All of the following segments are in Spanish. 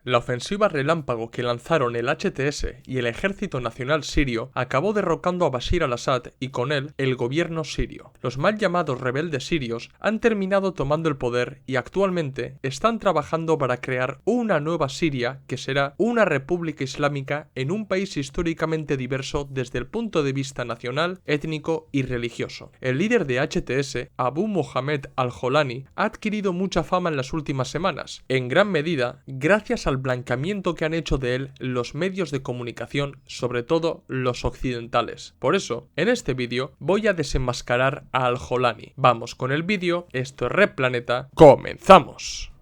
La ofensiva relámpago que lanzaron el HTS y el Ejército Nacional Sirio acabó derrocando a Bashir al-Assad y con él el gobierno sirio. Los mal llamados rebeldes sirios han terminado tomando el poder y actualmente están trabajando para crear una nueva Siria que será una república islámica en un país históricamente diverso desde el punto de vista nacional, étnico y religioso. El líder de HTS, Abu Mohammed al-Jolani, ha adquirido mucha fama en las últimas semanas, en gran medida gracias al blanqueamiento que han hecho de él los medios de comunicación, sobre todo los occidentales. Por eso, en este vídeo voy a desenmascarar a al-Jolani. Vamos con el vídeo, esto es Red Planeta, ¡comenzamos!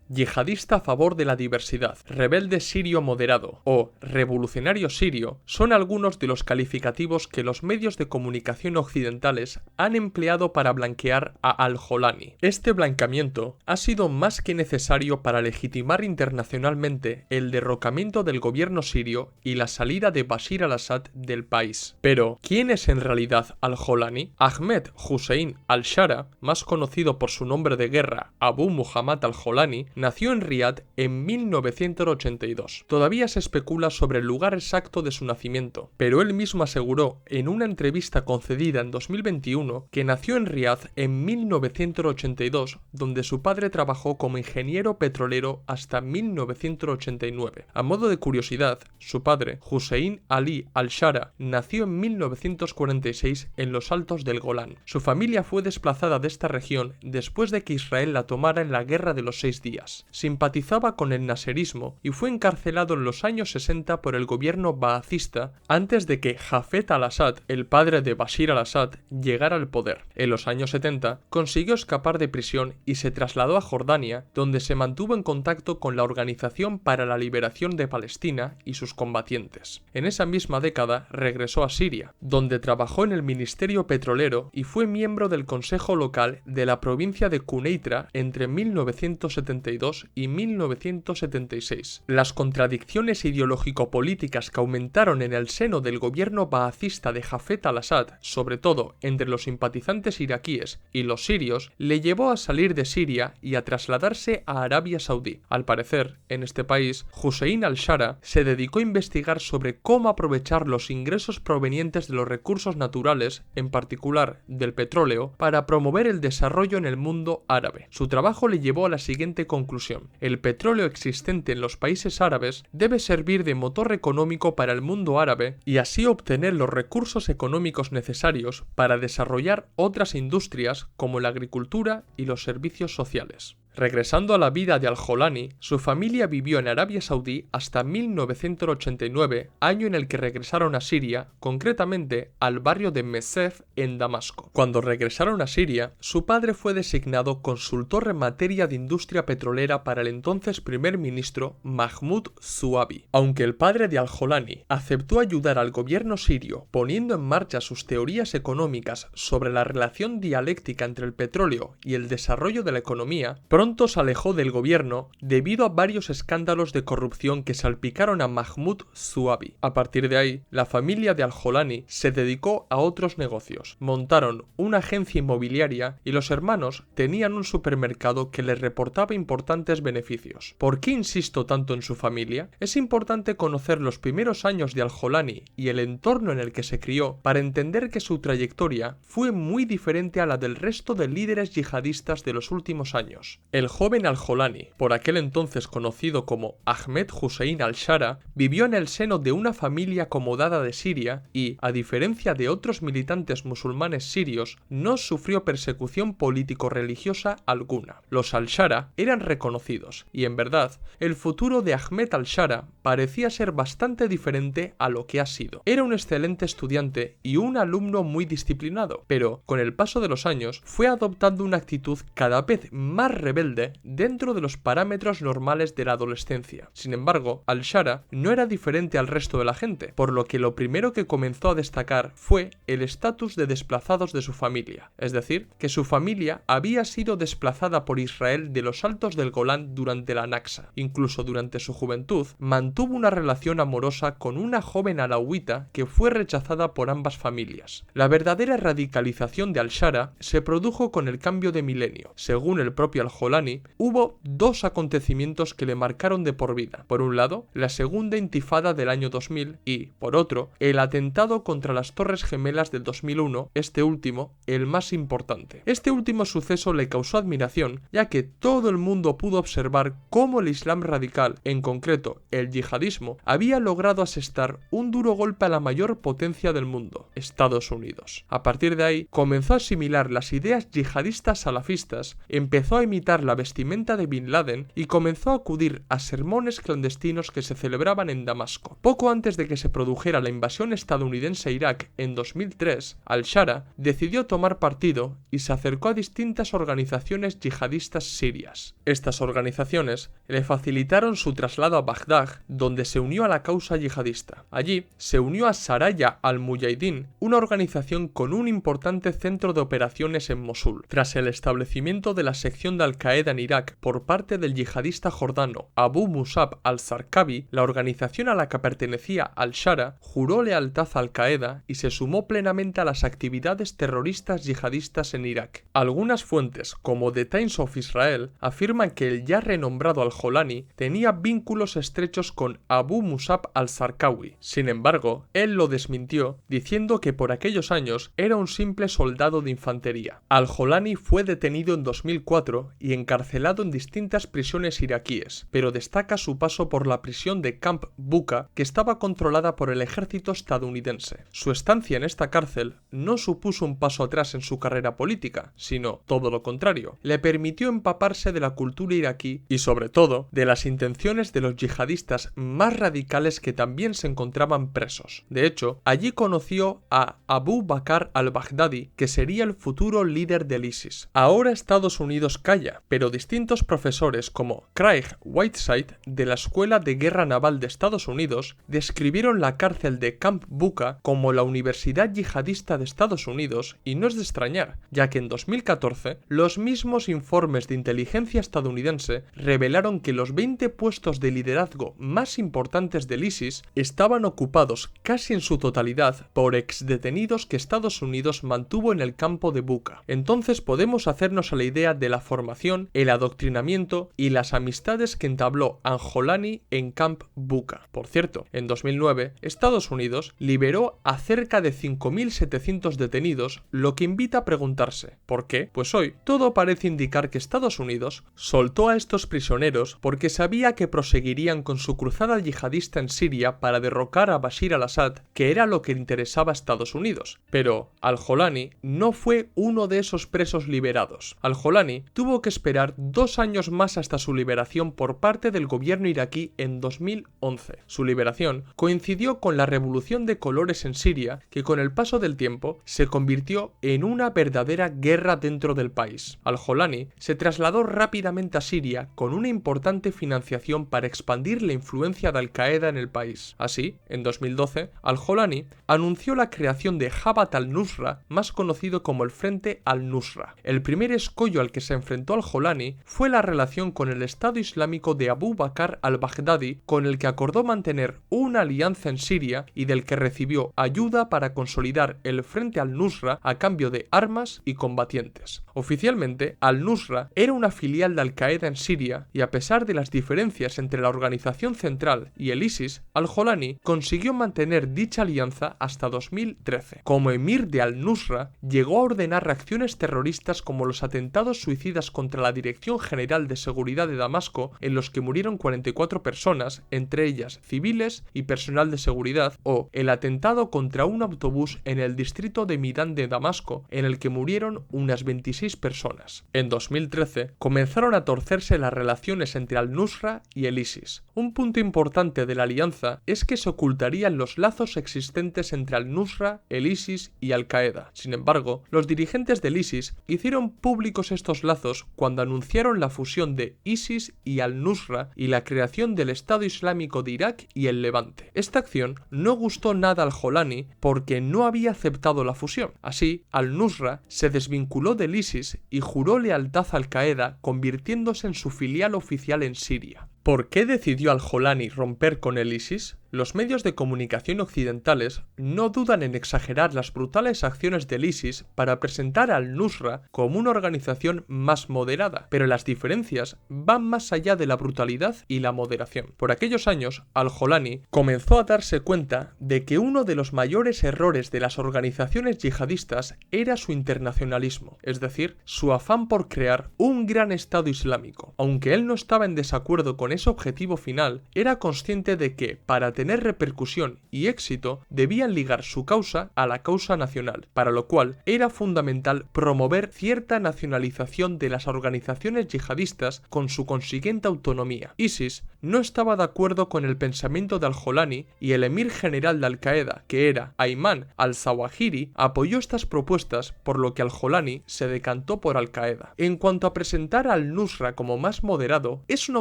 Yihadista a favor de la diversidad, rebelde sirio moderado o revolucionario sirio son algunos de los calificativos que los medios de comunicación occidentales han empleado para blanquear a al-Jolani. Este blanqueamiento ha sido más que necesario para legitimar internacionalmente el derrocamiento del gobierno sirio y la salida de Bashir al-Assad del país. Pero, ¿quién es en realidad al-Jolani? Ahmed Hussein al-Shara, más conocido por su nombre de guerra Abu Muhammad al-Jolani, nació en Riad en 1982. Todavía se especula sobre el lugar exacto de su nacimiento, pero él mismo aseguró en una entrevista concedida en 2021 que nació en Riad en 1982, donde su padre trabajó como ingeniero petrolero hasta 1989. A modo de curiosidad, su padre, Hussein Ali al-Shara, nació en 1946 en los Altos del Golán. Su familia fue desplazada de esta región después de que Israel la tomara en la Guerra de los 6 días. Simpatizaba con el naserismo y fue encarcelado en los años 60 por el gobierno baacista antes de que Hafez al-Assad, el padre de Bashir al-Assad, llegara al poder. En los años 70 consiguió escapar de prisión y se trasladó a Jordania, donde se mantuvo en contacto con la Organización para la Liberación de Palestina y sus combatientes. En esa misma década regresó a Siria, donde trabajó en el Ministerio Petrolero y fue miembro del Consejo Local de la provincia de Quneitra entre 1972 y 1976. Las contradicciones ideológico-políticas que aumentaron en el seno del gobierno baacista de Hafez al-Assad, sobre todo entre los simpatizantes iraquíes y los sirios, le llevó a salir de Siria y a trasladarse a Arabia Saudí. Al parecer, en este país, Hussein al-Shara se dedicó a investigar sobre cómo aprovechar los ingresos provenientes de los recursos naturales, en particular del petróleo, para promover el desarrollo en el mundo árabe. Su trabajo le llevó a la siguiente conclusión: el petróleo existente en los países árabes debe servir de motor económico para el mundo árabe y así obtener los recursos económicos necesarios para desarrollar otras industrias como la agricultura y los servicios sociales. Regresando a la vida de al-Jolani, su familia vivió en Arabia Saudí hasta 1989, año en el que regresaron a Siria, concretamente al barrio de Mesef en Damasco. Cuando regresaron a Siria, su padre fue designado consultor en materia de industria petrolera para el entonces primer ministro Mahmoud Zuabi. Aunque el padre de al-Jolani aceptó ayudar al gobierno sirio poniendo en marcha sus teorías económicas sobre la relación dialéctica entre el petróleo y el desarrollo de la economía, pronto se alejó del gobierno debido a varios escándalos de corrupción que salpicaron a Mahmoud Zuabi. A partir de ahí, la familia de al-Jolani se dedicó a otros negocios. Montaron una agencia inmobiliaria y los hermanos tenían un supermercado que les reportaba importantes beneficios. ¿Por qué insisto tanto en su familia? Es importante conocer los primeros años de al-Jolani y el entorno en el que se crió para entender que su trayectoria fue muy diferente a la del resto de líderes yihadistas de los últimos años. El joven al-Jolani, por aquel entonces conocido como Ahmed Hussein al-Shara, vivió en el seno de una familia acomodada de Siria y, a diferencia de otros militantes musulmanes sirios, no sufrió persecución político-religiosa alguna. Los al-Shara eran reconocidos y, en verdad, el futuro de Ahmed al-Shara parecía ser bastante diferente a lo que ha sido. Era un excelente estudiante y un alumno muy disciplinado, pero, con el paso de los años, fue adoptando una actitud cada vez más rebelde rebelde dentro de los parámetros normales de la adolescencia. Sin embargo, al-Shara no era diferente al resto de la gente, por lo que lo primero que comenzó a destacar fue el estatus de desplazados de su familia, es decir, que su familia había sido desplazada por Israel de los altos del Golán durante la Nakba. Incluso durante su juventud, mantuvo una relación amorosa con una joven alauita que fue rechazada por ambas familias. La verdadera radicalización de al-Shara se produjo con el cambio de milenio. Según el propio al-Jolani, hubo dos acontecimientos que le marcaron de por vida. Por un lado, la segunda intifada del año 2000 y, por otro, el atentado contra las Torres Gemelas del 2001, este último, el más importante. Este último suceso le causó admiración, ya que todo el mundo pudo observar cómo el Islam radical, en concreto el yihadismo, había logrado asestar un duro golpe a la mayor potencia del mundo, Estados Unidos. A partir de ahí, comenzó a asimilar las ideas yihadistas salafistas, empezó a imitar la vestimenta de Bin Laden y comenzó a acudir a sermones clandestinos que se celebraban en Damasco. Poco antes de que se produjera la invasión estadounidense a Irak en 2003, al-Shara decidió tomar partido y se acercó a distintas organizaciones yihadistas sirias. Estas organizaciones le facilitaron su traslado a Bagdad, donde se unió a la causa yihadista. Allí se unió a Saraya al-Mujahideen, una organización con un importante centro de operaciones en Mosul. Tras el establecimiento de la sección de Al-Qaeda en Irak por parte del yihadista jordano Abu Musab al-Zarqawi, la organización a la que pertenecía al-Shara juró lealtad a Al-Qaeda y se sumó plenamente a las actividades terroristas yihadistas en Irak. Algunas fuentes, como The Times of Israel, afirman que el ya renombrado al-Jolani tenía vínculos estrechos con Abu Musab al-Zarqawi. Sin embargo, él lo desmintió, diciendo que por aquellos años era un simple soldado de infantería. Al-Jolani fue detenido en 2004 y encarcelado en distintas prisiones iraquíes, pero destaca su paso por la prisión de Camp Bucca, que estaba controlada por el ejército estadounidense. Su estancia en esta cárcel no supuso un paso atrás en su carrera política, sino todo lo contrario. Le permitió empaparse de la cultura iraquí y, sobre todo, de las intenciones de los yihadistas más radicales que también se encontraban presos. De hecho, allí conoció a Abu Bakr al-Baghdadi, que sería el futuro líder del ISIS. Ahora Estados Unidos calla, pero distintos profesores como Craig Whiteside, de la Escuela de Guerra Naval de Estados Unidos, describieron la cárcel de Camp Bucca como la Universidad Yihadista de Estados Unidos, y no es de extrañar, ya que en 2014 los mismos informes de inteligencia estadounidense revelaron que los 20 puestos de liderazgo más importantes del ISIS estaban ocupados casi en su totalidad por exdetenidos que Estados Unidos mantuvo en el campo de Bucca. Entonces podemos hacernos a la idea de la formación, el adoctrinamiento y las amistades que entabló al-Jolani en Camp Bucca. Por cierto, en 2009, Estados Unidos liberó a cerca de 5.700 detenidos, lo que invita a preguntarse ¿por qué? Pues hoy todo parece indicar que Estados Unidos soltó a estos prisioneros porque sabía que proseguirían con su cruzada yihadista en Siria para derrocar a Bashir al-Assad, que era lo que interesaba a Estados Unidos. Pero al-Jolani no fue uno de esos presos liberados. Al-Jolani tuvo que esperar 2 años más hasta su liberación por parte del gobierno iraquí en 2011. Su liberación coincidió con la revolución de colores en Siria, que con el paso del tiempo se convirtió en una verdadera guerra dentro del país. Al-Jolani se trasladó rápidamente a Siria con una importante financiación para expandir la influencia de Al-Qaeda en el país. Así, en 2012, al-Jolani anunció la creación de Jabhat al-Nusra, más conocido como el Frente al-Nusra. El primer escollo al que se enfrentó al-Jolani fue la relación con el Estado Islámico de Abu Bakr al-Baghdadi, con el que acordó mantener una alianza en Siria y del que recibió ayuda para consolidar el Frente al-Nusra a cambio de armas y combatientes. Oficialmente, al-Nusra era una filial de Al-Qaeda en Siria y, a pesar de las diferencias entre la organización central y el ISIS, al-Jolani consiguió mantener dicha alianza hasta 2013. Como emir de al-Nusra, llegó a ordenar reacciones terroristas como los atentados suicidas contra la Dirección General de Seguridad de Damasco, en los que murieron 44 personas, entre ellas civiles y personal de seguridad, o el atentado contra un autobús en el distrito de Midán de Damasco, en el que murieron unas 26 personas. En 2013 comenzaron a torcerse las relaciones entre al-Nusra y el ISIS. Un punto importante de la alianza es que se ocultarían los lazos existentes entre al-Nusra, el ISIS y Al-Qaeda. Sin embargo, los dirigentes del ISIS hicieron públicos estos lazos cuando cuando anunciaron la fusión de ISIS y Al-Nusra y la creación del Estado Islámico de Irak y el Levante. Esta acción no gustó nada al Jolani porque no había aceptado la fusión. Así, Al-Nusra se desvinculó del ISIS y juró lealtad a Al-Qaeda, convirtiéndose en su filial oficial en Siria. ¿Por qué decidió Al-Jolani romper con el ISIS? Los medios de comunicación occidentales no dudan en exagerar las brutales acciones del ISIS para presentar a Al-Nusra como una organización más moderada, pero las diferencias van más allá de la brutalidad y la moderación. Por aquellos años, Al-Jolani comenzó a darse cuenta de que uno de los mayores errores de las organizaciones yihadistas era su internacionalismo, es decir, su afán por crear un gran Estado islámico. Aunque él no estaba en desacuerdo con ese objetivo final, era consciente de que, para tener repercusión y éxito, debían ligar su causa a la causa nacional, para lo cual era fundamental promover cierta nacionalización de las organizaciones yihadistas con su consiguiente autonomía. ISIS no estaba de acuerdo con el pensamiento de Al-Jolani y el emir general de Al-Qaeda, que era Ayman al-Zawahiri, apoyó estas propuestas, por lo que Al-Jolani se decantó por Al-Qaeda. En cuanto a presentar a Al-Nusra como más moderado, es una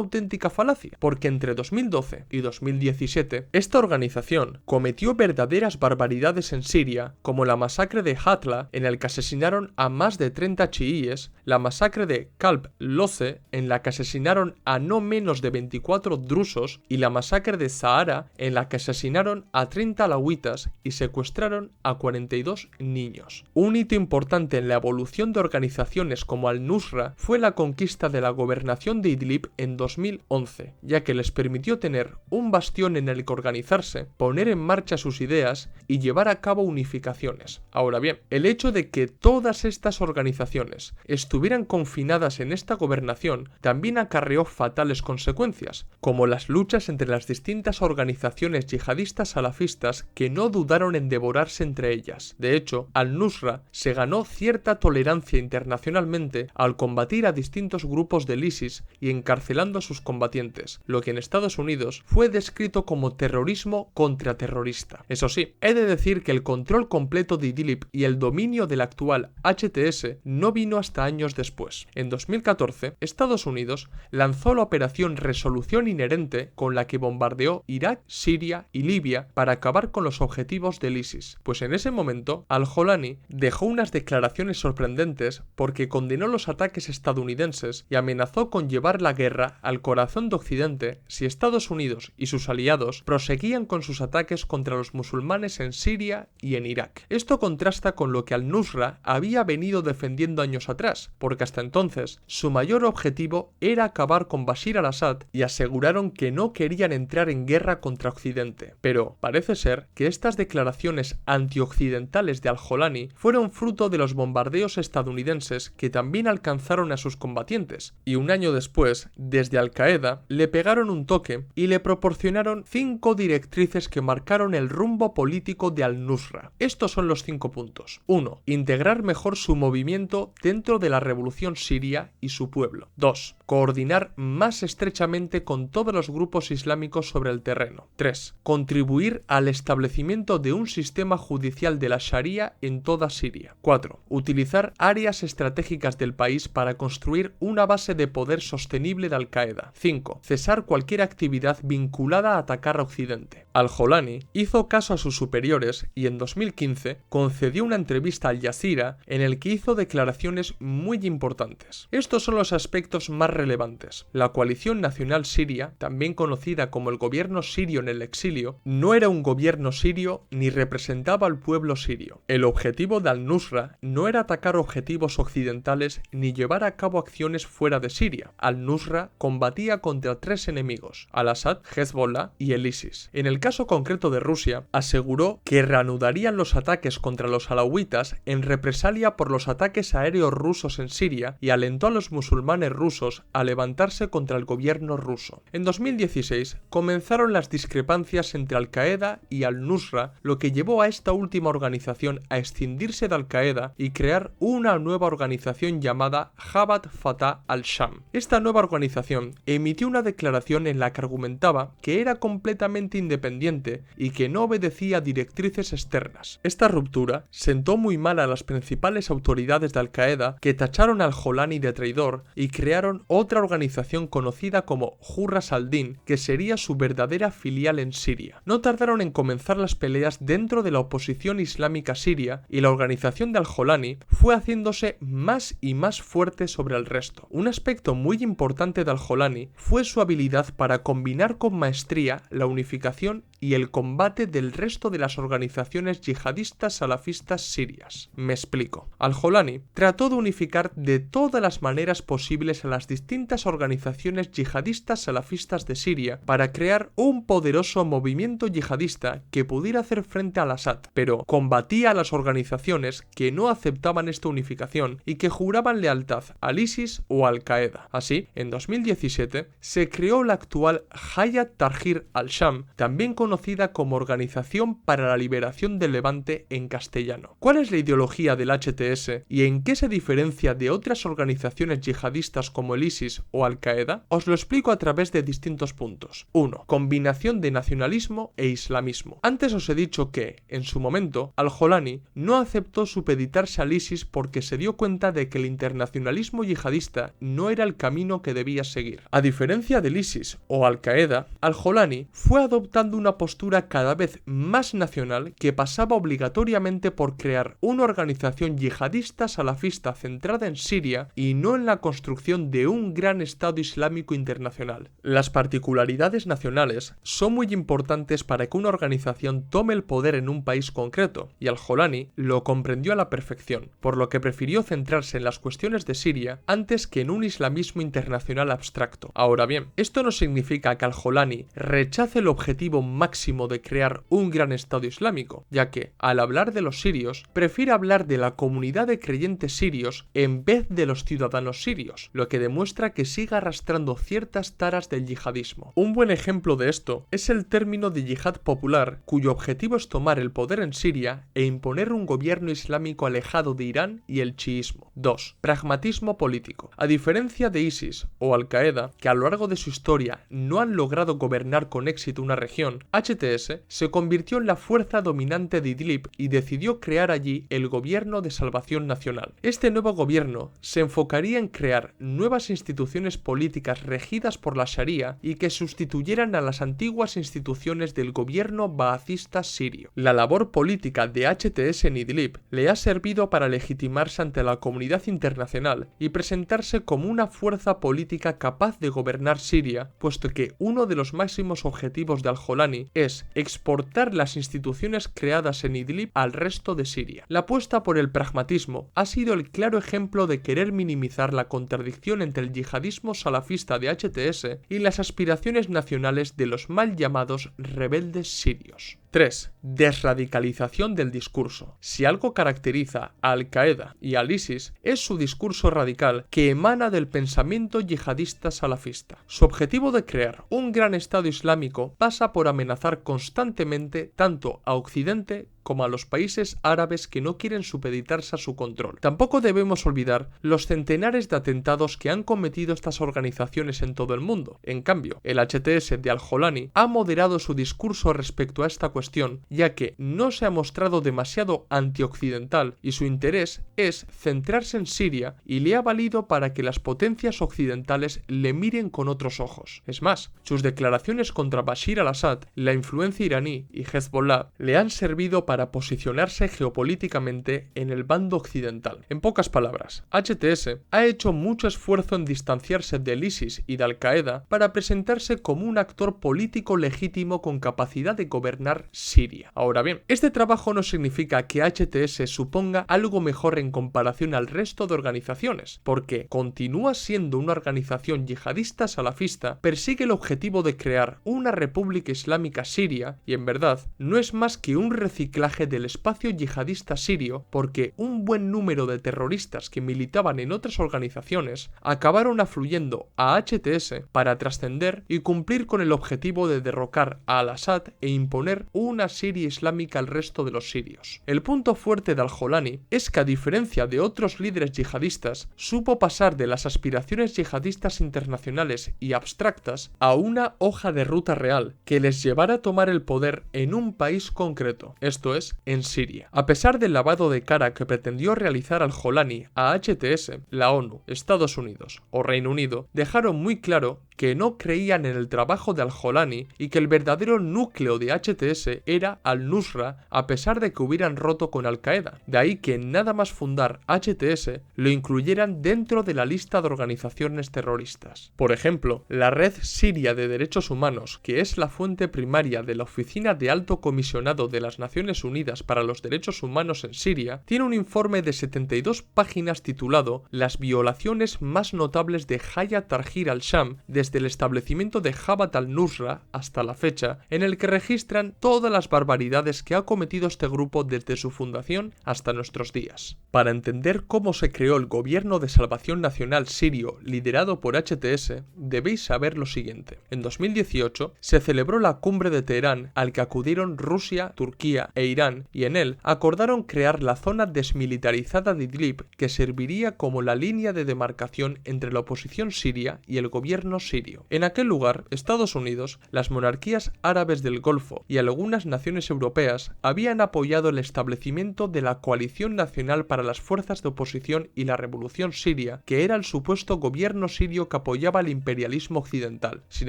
auténtica falacia, porque entre 2012 y 2017 esta organización cometió verdaderas barbaridades en Siria, como la masacre de Hatla, en el que asesinaron a más de 30 chiíes, la masacre de Kalb Lose, en la que asesinaron a no menos de 24 drusos, y la masacre de Sahara, en la que asesinaron a 30 alawitas y secuestraron a 42 niños. Un hito importante en la evolución de organizaciones como Al-Nusra fue la conquista de la gobernación de Idlib en 2011, ya que les permitió tener un bastión en el que organizarse, poner en marcha sus ideas y llevar a cabo unificaciones. Ahora bien, el hecho de que todas estas organizaciones estuvieran confinadas en esta gobernación también acarreó fatales consecuencias, como las luchas entre las distintas organizaciones yihadistas salafistas que no dudaron en devorarse entre ellas. De hecho, Al-Nusra se ganó cierta tolerancia internacionalmente al combatir a distintos grupos del ISIS y encarcelando a sus combatientes, lo que en Estados Unidos fue descrito como terrorismo contraterrorista. Eso sí, he de decir que el control completo de Idlib y el dominio del actual HTS no vino hasta años después. En 2014, Estados Unidos lanzó la operación Resolución Inherente, con la que bombardeó Irak, Siria y Libia para acabar con los objetivos del ISIS. Pues en ese momento, Al-Jolani dejó unas declaraciones sorprendentes porque condenó los ataques estadounidenses y amenazó con llevar la guerra al corazón de Occidente si Estados Unidos y sus aliados proseguían con sus ataques contra los musulmanes en Siria y en Irak. Esto contrasta con lo que Al-Nusra había venido defendiendo años atrás, porque hasta entonces su mayor objetivo era acabar con Bashir al-Assad y aseguraron que no querían entrar en guerra contra Occidente. Pero parece ser que estas declaraciones antioccidentales de Al-Jolani fueron fruto de los bombardeos estadounidenses que también alcanzaron a sus combatientes, y un año después, desde Al-Qaeda, le pegaron un toque y le proporcionaron 5 directrices que marcaron el rumbo político de Al-Nusra. Estos son los 5 puntos. 1. Integrar mejor su movimiento dentro de la revolución siria y su pueblo. 2. Coordinar más estrechamente con todos los grupos islámicos sobre el terreno. 3. Contribuir al establecimiento de un sistema judicial de la Sharia en toda Siria. 4. Utilizar áreas estratégicas del país para construir una base de poder sostenible de Al-Qaeda. 5. Cesar cualquier actividad vinculada a atacar a Occidente. Al-Jolani hizo caso a sus superiores y en 2015 concedió una entrevista a Al Jazeera en el que hizo declaraciones muy importantes. Estos son los aspectos más relevantes. La coalición nacional siria, también conocida como el gobierno sirio en el exilio, no era un gobierno sirio ni representaba al pueblo sirio. El objetivo de Al-Nusra no era atacar objetivos occidentales ni llevar a cabo acciones fuera de Siria. Al-Nusra combatía contra 3 enemigos: Al-Assad, Hezbollah y el ISIS. En el caso concreto de Rusia, aseguró que reanudarían los ataques contra los alawitas en represalia por los ataques aéreos rusos en Siria y alentó a los musulmanes rusos a levantarse contra el gobierno ruso. En 2016 comenzaron las discrepancias entre Al-Qaeda y Al-Nusra, lo que llevó a esta última organización a escindirse de Al-Qaeda y crear una nueva organización llamada Jabhat Fatah al-Sham. Esta nueva organización emitió una declaración en la que argumentaba que era completamente independiente independiente y que no obedecía a directrices externas. Esta ruptura sentó muy mal a las principales autoridades de Al-Qaeda, que tacharon al Jolani de traidor y crearon otra organización conocida como Hurras al-Din, que sería su verdadera filial en Siria. No tardaron en comenzar las peleas dentro de la oposición islámica siria y la organización de Al-Jolani fue haciéndose más y más fuerte sobre el resto. Un aspecto muy importante de Al-Jolani fue su habilidad para combinar con maestría la unificación y el combate del resto de las organizaciones yihadistas salafistas sirias. Me explico. Al-Jolani trató de unificar de todas las maneras posibles a las distintas organizaciones yihadistas salafistas de Siria para crear un poderoso movimiento yihadista que pudiera hacer frente al Assad, pero combatía a las organizaciones que no aceptaban esta unificación y que juraban lealtad al ISIS o Al-Qaeda. Así, en 2017 se creó la actual Hayat Tahrir al-Sham, también conocida como Organización para la Liberación del Levante en castellano. ¿Cuál es la ideología del HTS y en qué se diferencia de otras organizaciones yihadistas como el ISIS o Al-Qaeda? Os lo explico a través de distintos puntos. 1. Combinación de nacionalismo e islamismo. Antes os he dicho que, en su momento, Al-Jolani no aceptó supeditarse al ISIS porque se dio cuenta de que el internacionalismo yihadista no era el camino que debía seguir. A diferencia del ISIS o Al-Qaeda, Al-Jolani fue adoptando una postura cada vez más nacional que pasaba obligatoriamente por crear una organización yihadista salafista centrada en Siria y no en la construcción de un gran Estado Islámico internacional. Las particularidades nacionales son muy importantes para que una organización tome el poder en un país concreto, y Al-Jolani lo comprendió a la perfección, por lo que prefirió centrarse en las cuestiones de Siria antes que en un islamismo internacional abstracto. Ahora bien, esto no significa que Al-Jolani rechace el objetivo máximo de crear un gran Estado Islámico, ya que, al hablar de los sirios, prefiere hablar de la comunidad de creyentes sirios en vez de los ciudadanos sirios, lo que demuestra que sigue arrastrando ciertas taras del yihadismo. Un buen ejemplo de esto es el término de yihad popular, cuyo objetivo es tomar el poder en Siria e imponer un gobierno islámico alejado de Irán y el chiismo. 2. Pragmatismo político. A diferencia de ISIS o Al-Qaeda, que a lo largo de su historia no han logrado gobernar con éxito una región, HTS se convirtió en la fuerza dominante de Idlib y decidió crear allí el Gobierno de Salvación Nacional. Este nuevo gobierno se enfocaría en crear nuevas instituciones políticas regidas por la Sharia y que sustituyeran a las antiguas instituciones del gobierno baacista sirio. La labor política de HTS en Idlib le ha servido para legitimarse ante la comunidad internacional y presentarse como una fuerza política capaz de gobernar Siria, puesto que uno de los máximos objetivos de Al-Jolani es exportar las instituciones creadas en Idlib al resto de Siria. La apuesta por el pragmatismo ha sido el claro ejemplo de querer minimizar la contradicción entre el yihadismo salafista de HTS y las aspiraciones nacionales de los mal llamados rebeldes sirios. 3. Desradicalización del discurso. Si algo caracteriza a Al-Qaeda y al ISIS es su discurso radical que emana del pensamiento yihadista salafista. Su objetivo de crear un gran Estado Islámico pasa por amenazar constantemente tanto a Occidente como a los países árabes que no quieren supeditarse a su control. Tampoco debemos olvidar los centenares de atentados que han cometido estas organizaciones en todo el mundo. En cambio, el HTS de Al-Jolani ha moderado su discurso respecto a esta cuestión, ya que no se ha mostrado demasiado antioccidental y su interés es centrarse en Siria y le ha valido para que las potencias occidentales le miren con otros ojos. Es más, sus declaraciones contra Bashir al-Assad, la influencia iraní y Hezbollah le han servido para posicionarse geopolíticamente en el bando occidental. En pocas palabras, HTS ha hecho mucho esfuerzo en distanciarse del ISIS y de Al-Qaeda para presentarse como un actor político legítimo con capacidad de gobernar Siria. Ahora bien, este trabajo no significa que HTS suponga algo mejor en comparación al resto de organizaciones, porque continúa siendo una organización yihadista salafista, persigue el objetivo de crear una república islámica siria y en verdad no es más que un reciclaje anclaje del espacio yihadista sirio porque un buen número de terroristas que militaban en otras organizaciones acabaron afluyendo a HTS para trascender y cumplir con el objetivo de derrocar a al-Assad e imponer una Siria islámica al resto de los sirios. El punto fuerte de al-Jolani es que, a diferencia de otros líderes yihadistas, supo pasar de las aspiraciones yihadistas internacionales y abstractas a una hoja de ruta real que les llevara a tomar el poder en un país concreto, esto es, en Siria. A pesar del lavado de cara que pretendió realizar al-Jolani a HTS, la ONU, Estados Unidos o Reino Unido dejaron muy claro que no creían en el trabajo de al-Jolani y que el verdadero núcleo de HTS era al-Nusra, a pesar de que hubieran roto con Al-Qaeda. De ahí que nada más fundar HTS lo incluyeran dentro de la lista de organizaciones terroristas. Por ejemplo, la Red Siria de Derechos Humanos, que es la fuente primaria de la Oficina de Alto Comisionado de las Naciones Unidas para los Derechos Humanos en Siria, tiene un informe de 72 páginas titulado Las violaciones más notables de Hayat Tahrir al-Sham desde el establecimiento de Jabhat al-Nusra hasta la fecha, en el que registran todas las barbaridades que ha cometido este grupo desde su fundación hasta nuestros días. Para entender cómo se creó el Gobierno de Salvación Nacional sirio liderado por HTS, debéis saber lo siguiente. En 2018 se celebró la cumbre de Teherán al que acudieron Rusia, Turquía e Irán y en él acordaron crear la zona desmilitarizada de Idlib que serviría como la línea de demarcación entre la oposición siria y el gobierno sirio. En aquel lugar, Estados Unidos, las monarquías árabes del Golfo y algunas naciones europeas habían apoyado el establecimiento de la Coalición Nacional para las Fuerzas de Oposición y la Revolución Siria, que era el supuesto gobierno sirio que apoyaba el imperialismo occidental. Sin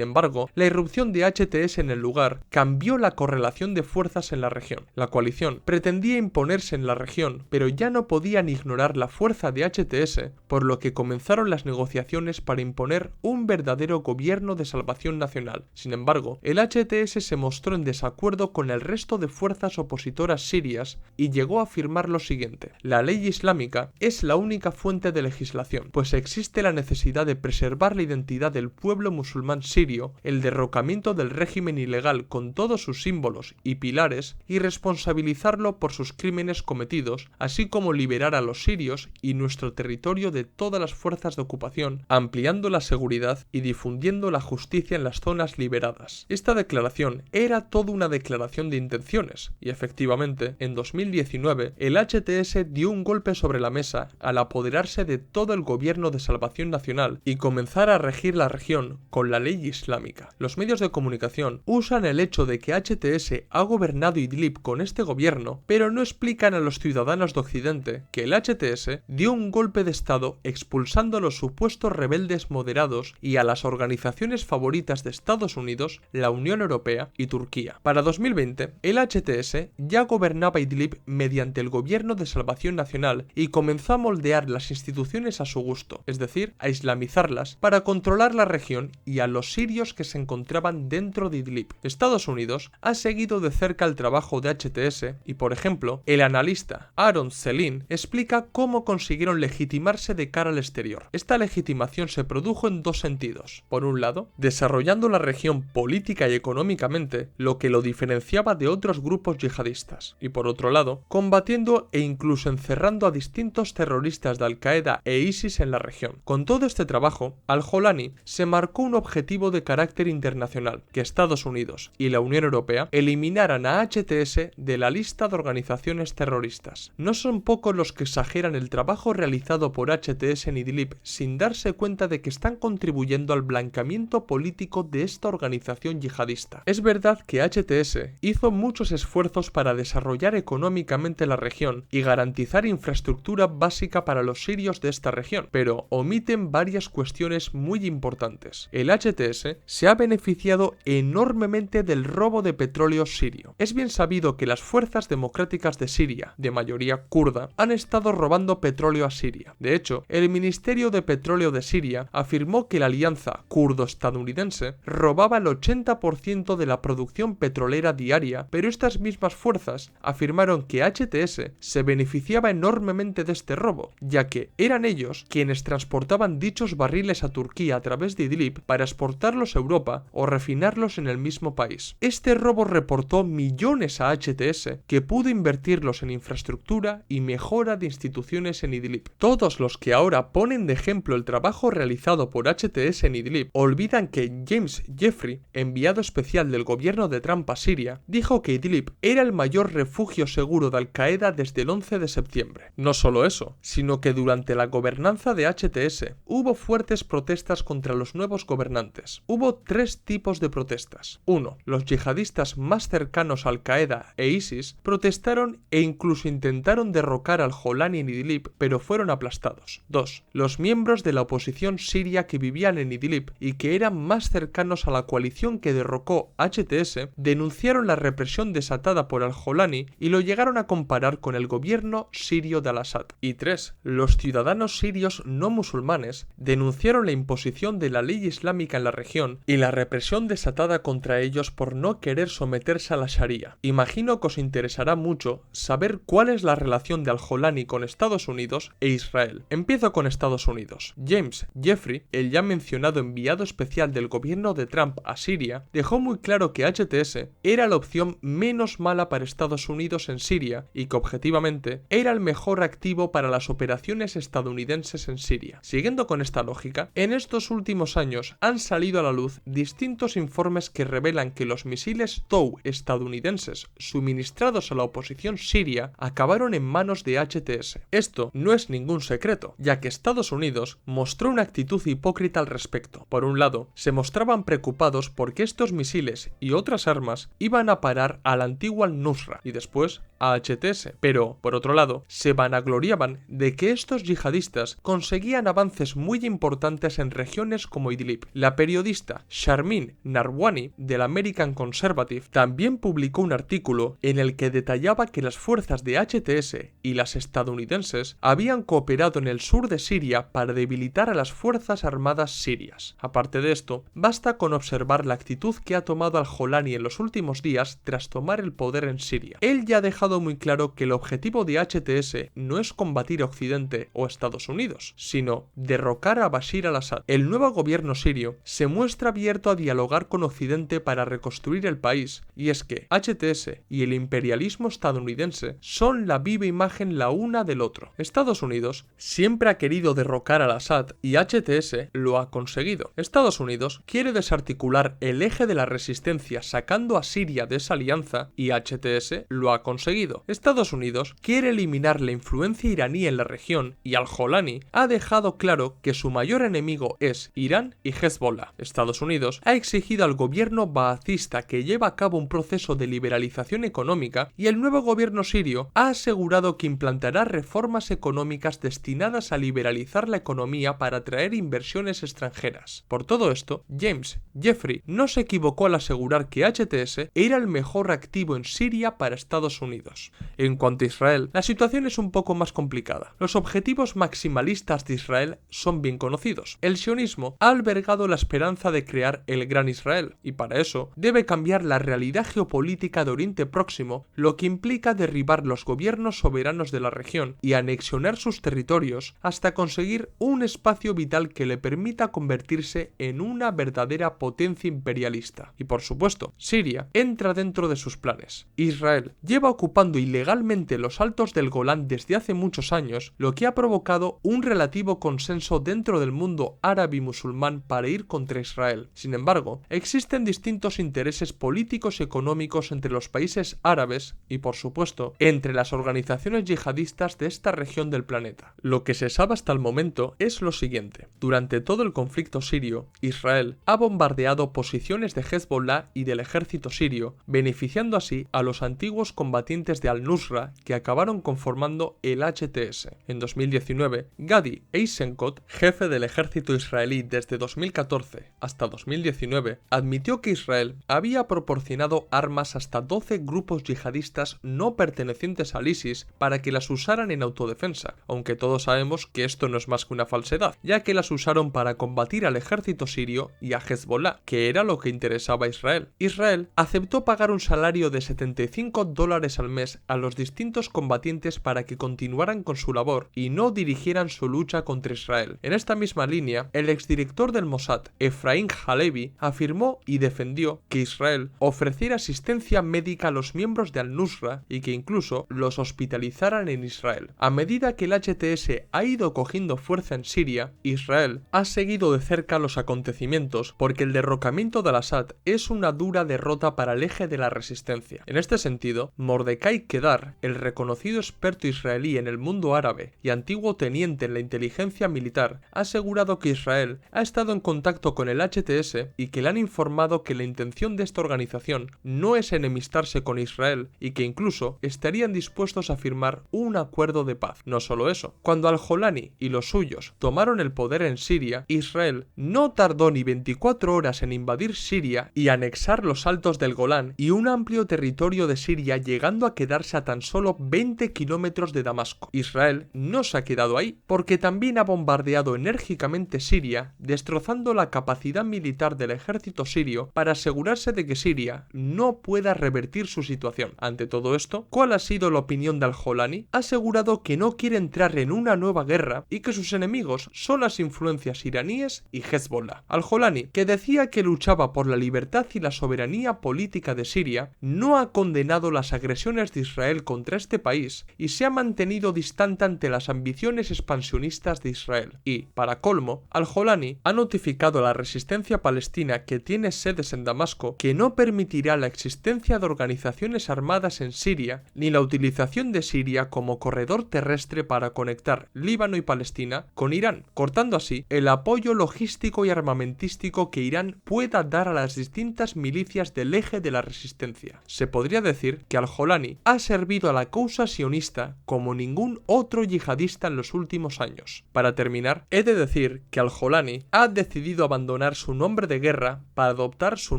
embargo, la irrupción de HTS en el lugar cambió la correlación de fuerzas en la región. La coalición pretendía imponerse en la región, pero ya no podían ignorar la fuerza de HTS, por lo que comenzaron las negociaciones para imponer un verdadero gobierno de salvación nacional. Sin embargo, el HTS se mostró en desacuerdo con el resto de fuerzas opositoras sirias y llegó a afirmar lo siguiente: la ley islámica es la única fuente de legislación, pues existe la necesidad de preservar la identidad del pueblo musulmán sirio, el derrocamiento del régimen ilegal con todos sus símbolos y pilares y responsabilizarlo por sus crímenes cometidos, así como liberar a los sirios y nuestro territorio de todas las fuerzas de ocupación, ampliando la seguridad y difundiendo la justicia en las zonas liberadas. Esta declaración era toda una declaración de intenciones, y efectivamente, en 2019, el HTS dio un golpe sobre la mesa al apoderarse de todo el gobierno de salvación nacional y comenzar a regir la región con la ley islámica. Los medios de comunicación usan el hecho de que HTS ha gobernado Idlib con este gobierno, pero no explican a los ciudadanos de Occidente que el HTS dio un golpe de estado expulsando a los supuestos rebeldes moderados y a las organizaciones favoritas de Estados Unidos, la Unión Europea y Turquía. Para 2020, el HTS ya gobernaba Idlib mediante el Gobierno de Salvación Nacional y comenzó a moldear las instituciones a su gusto, es decir, a islamizarlas para controlar la región y a los sirios que se encontraban dentro de Idlib. Estados Unidos ha seguido de cerca el trabajo de HTS y, por ejemplo, el analista Aaron Selin explica cómo consiguieron legitimarse de cara al exterior. Esta legitimación se produjo en dos sentidos. Por un lado, desarrollando la región política y económicamente, lo que lo diferenciaba de otros grupos yihadistas, y por otro lado, combatiendo e incluso encerrando a distintos terroristas de Al-Qaeda e ISIS en la región. Con todo este trabajo, al-Jolani se marcó un objetivo de carácter internacional, que Estados Unidos y la Unión Europea eliminaran a HTS de la lista de organizaciones terroristas. No son pocos los que exageran el trabajo realizado por HTS en Idlib sin darse cuenta de que están contribuyendo al blanqueamiento político de esta organización yihadista. Es verdad que HTS hizo muchos esfuerzos para desarrollar económicamente la región y garantizar infraestructura básica para los sirios de esta región, pero omiten varias cuestiones muy importantes. El HTS se ha beneficiado enormemente del robo de petróleo sirio. Es bien sabido que las fuerzas democráticas de Siria, de mayoría kurda, han estado robando petróleo a Siria. De hecho, el Ministerio de Petróleo de Siria afirmó que la alianza flota kurdo-estadounidense robaba el 80% de la producción petrolera diaria, pero estas mismas fuerzas afirmaron que HTS se beneficiaba enormemente de este robo, ya que eran ellos quienes transportaban dichos barriles a Turquía a través de Idlib para exportarlos a Europa o refinarlos en el mismo país. Este robo reportó millones a HTS, que pudo invertirlos en infraestructura y mejora de instituciones en Idlib. Todos los que ahora ponen de ejemplo el trabajo realizado por HTS en Idlib olvidan que James Jeffrey, enviado especial del gobierno de Trump a Siria, dijo que Idlib era el mayor refugio seguro de Al-Qaeda desde el 11 de septiembre. No solo eso, sino que durante la gobernanza de HTS hubo fuertes protestas contra los nuevos gobernantes. Hubo tres tipos de protestas. 1. Los yihadistas más cercanos a Al-Qaeda e ISIS protestaron e incluso intentaron derrocar al Jolani en Idlib, pero fueron aplastados. 2. Los miembros de la oposición siria que vivían en Idlib y que eran más cercanos a la coalición que derrocó HTS denunciaron la represión desatada por al-Jolani y lo llegaron a comparar con el gobierno sirio de al-Assad. Y 3. Los ciudadanos sirios no musulmanes denunciaron la imposición de la ley islámica en la región y la represión desatada contra ellos por no querer someterse a la Sharia. Imagino que os interesará mucho saber cuál es la relación de al-Jolani con Estados Unidos e Israel. Empiezo con Estados Unidos. James Jeffrey, el ya mencionado enviado especial del gobierno de Trump a Siria, dejó muy claro que HTS era la opción menos mala para Estados Unidos en Siria y que objetivamente era el mejor activo para las operaciones estadounidenses en Siria. Siguiendo con esta lógica, en estos últimos años han salido a la luz distintos informes que revelan que los misiles TOW estadounidenses suministrados a la oposición siria acabaron en manos de HTS. Esto no es ningún secreto, ya que Estados Unidos mostró una actitud hipócrita al respecto. Por un lado, se mostraban preocupados porque estos misiles y otras armas iban a parar al antiguo al-Nusra y después a HTS, pero, por otro lado, se vanagloriaban de que estos yihadistas conseguían avances muy importantes en regiones como Idlib. La periodista Sharmin Narwani del American Conservative también publicó un artículo en el que detallaba que las fuerzas de HTS y las estadounidenses habían cooperado en el sur de Siria para debilitar a las fuerzas armadas sirias. Aparte de esto, basta con observar la actitud que ha tomado al-Jolani en los últimos días tras tomar el poder en Siria. Él ya ha dejado muy claro que el objetivo de HTS no es combatir a Occidente o Estados Unidos, sino derrocar a Bashir al-Assad. El nuevo gobierno sirio se muestra abierto a dialogar con Occidente para reconstruir el país, y es que HTS y el imperialismo estadounidense son la viva imagen la una del otro. Estados Unidos siempre ha querido derrocar al-Assad y HTS lo ha conseguido. Estados Unidos quiere desarticular el eje de la resistencia sacando a Siria de esa alianza y HTS lo ha conseguido. Estados Unidos quiere eliminar la influencia iraní en la región y al-Jolani ha dejado claro que su mayor enemigo es Irán y Hezbollah. Estados Unidos ha exigido al gobierno baacista que lleva a cabo un proceso de liberalización económica y el nuevo gobierno sirio ha asegurado que implantará reformas económicas destinadas a liberalizar la economía para atraer inversiones extranjeras. Por todo esto, James Jeffrey no se equivocó al asegurar que HTS era el mejor activo en Siria para Estados Unidos. En cuanto a Israel, la situación es un poco más complicada. Los objetivos maximalistas de Israel son bien conocidos. El sionismo ha albergado la esperanza de crear el Gran Israel, y para eso debe cambiar la realidad geopolítica de Oriente Próximo, lo que implica derribar los gobiernos soberanos de la región y anexionar sus territorios hasta conseguir un espacio vital que le permita convertirse en una verdadera potencia imperialista. Y por supuesto, Siria entra dentro de sus planes. Israel lleva ocupando ilegalmente los altos del Golán desde hace muchos años, lo que ha provocado un relativo consenso dentro del mundo árabe y musulmán para ir contra Israel. Sin embargo, existen distintos intereses políticos y económicos entre los países árabes y, por supuesto, entre las organizaciones yihadistas de esta región del planeta. Lo que se sabe hasta el momento es lo siguiente. Durante todo el conflicto sirio, Israel ha bombardeado posiciones de Hezbollah y del ejército sirio, beneficiando así a los antiguos combatientes de al-Nusra que acabaron conformando el HTS. En 2019, Gadi Eisenkot, jefe del ejército israelí desde 2014 hasta 2019, admitió que Israel había proporcionado armas hasta 12 grupos yihadistas no pertenecientes al ISIS para que las usaran en autodefensa, aunque todos sabemos que esto no es más que una falsedad, ya que las usaron para combatir al ejército sirio y a Hezbollah, que era lo que interesaba a Israel. Israel aceptó pagar un salario de $75 al mes a los distintos combatientes para que continuaran con su labor y no dirigieran su lucha contra Israel. En esta misma línea, el exdirector del Mossad, Efraín Halevi, afirmó y defendió que Israel ofreciera asistencia médica a los miembros de Al-Nusra y que incluso los hospitalizaran en Israel. A medida que el HTS ha ido cogiendo fuerza en Siria, Israel ha seguido de cerca los acontecimientos porque el derrocamiento de al-Assad es una dura derrota para el eje de la resistencia. En este sentido, Mordecai Kedar, el reconocido experto israelí en el mundo árabe y antiguo teniente en la inteligencia militar, ha asegurado que Israel ha estado en contacto con el HTS y que le han informado que la intención de esta organización no es enemistarse con Israel y que incluso estarían dispuestos a firmar un acuerdo de paz. No solo eso, cuando al-Jolani y los suyos tomaron el poder en Siria, Israel no tardó ni 24 horas en invadir Siria y anexar los Altos del Golán y un amplio territorio de Siria, llegando a quedarse a tan solo 20 kilómetros de Damasco. Israel no se ha quedado ahí, porque también ha bombardeado enérgicamente Siria, destrozando la capacidad militar del ejército sirio para asegurarse de que Siria no pueda revertir su situación. Ante todo esto, ¿cuál ha sido la opinión de al-Jolani? Ha asegurado que no quiere entrar en una nueva guerra y que sus enemigos son las influencias iraníes y Hezbollah. Al-Jolani, que decía que luchaba por la libertad y la soberanía política de Siria, no ha condenado las agresiones de Israel contra este país y se ha mantenido distante ante las ambiciones expansionistas de Israel. Y, para colmo, al-Jolani ha notificado a la resistencia palestina, que tiene sedes en Damasco, que no permitirá la existencia de organizaciones armadas en Siria ni la utilización de Siria como corredor terrestre para conectar Líbano y Palestina con Irán, cortando así el apoyo logístico y armamentístico que Irán pueda dar a las distintas milicias del eje de la resistencia. Se podría decir que al-Jolani ha servido a la causa sionista como ningún otro yihadista en los últimos años. Para terminar, he de decir que al-Jolani ha decidido abandonar su nombre de guerra para adoptar su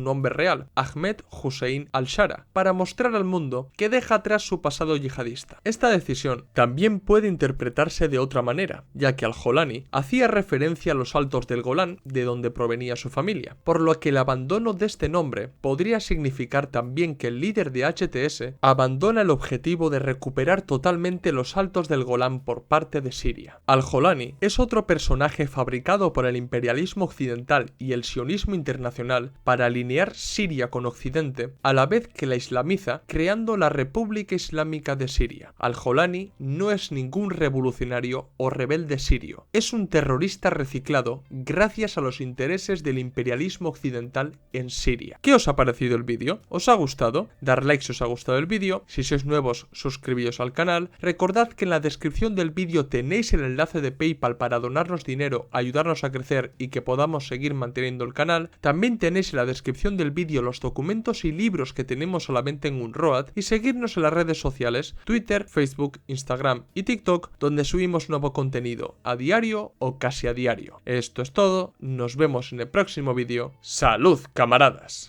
nombre real, Ahmed Hussein al-Shara, para mostrar al mundo que deja atrás su pasado yihadista. Esta decisión también puede interpretarse de otra manera, ya que al-Jolani hacía referencia a los Altos del Golán, de donde provenía su familia, por lo que el abandono de este nombre podría significar también que el líder de HTS abandona el objetivo de recuperar totalmente los Altos del Golán por parte de Siria. Al-Jolani es otro personaje fabricado por el imperialismo occidental y el sionismo internacional para alinear Siria con Occidente, a la vez que la islamiza, creando la República Islámica de Siria. Al-Jolani no es ningún revolucionario o rebelde sirio, es un terrorista reciclado gracias a los intereses del imperialismo occidental en Siria. ¿Qué os ha parecido el vídeo? ¿Os ha gustado? Dar like si os ha gustado el vídeo, si sois nuevos suscribíos al canal, recordad que en la descripción del vídeo tenéis el enlace de PayPal para donarnos dinero, ayudarnos a crecer y que podamos seguir manteniendo el canal. También tenéis en la descripción del vídeo los documentos y libros que tenemos solamente en Unroad, y seguirnos en las redes sociales, Twitter, Facebook, Instagram y TikTok, donde subimos nuevo contenido a diario o casi a diario. Esto es todo, nos vemos en el próximo vídeo. ¡Salud, camaradas!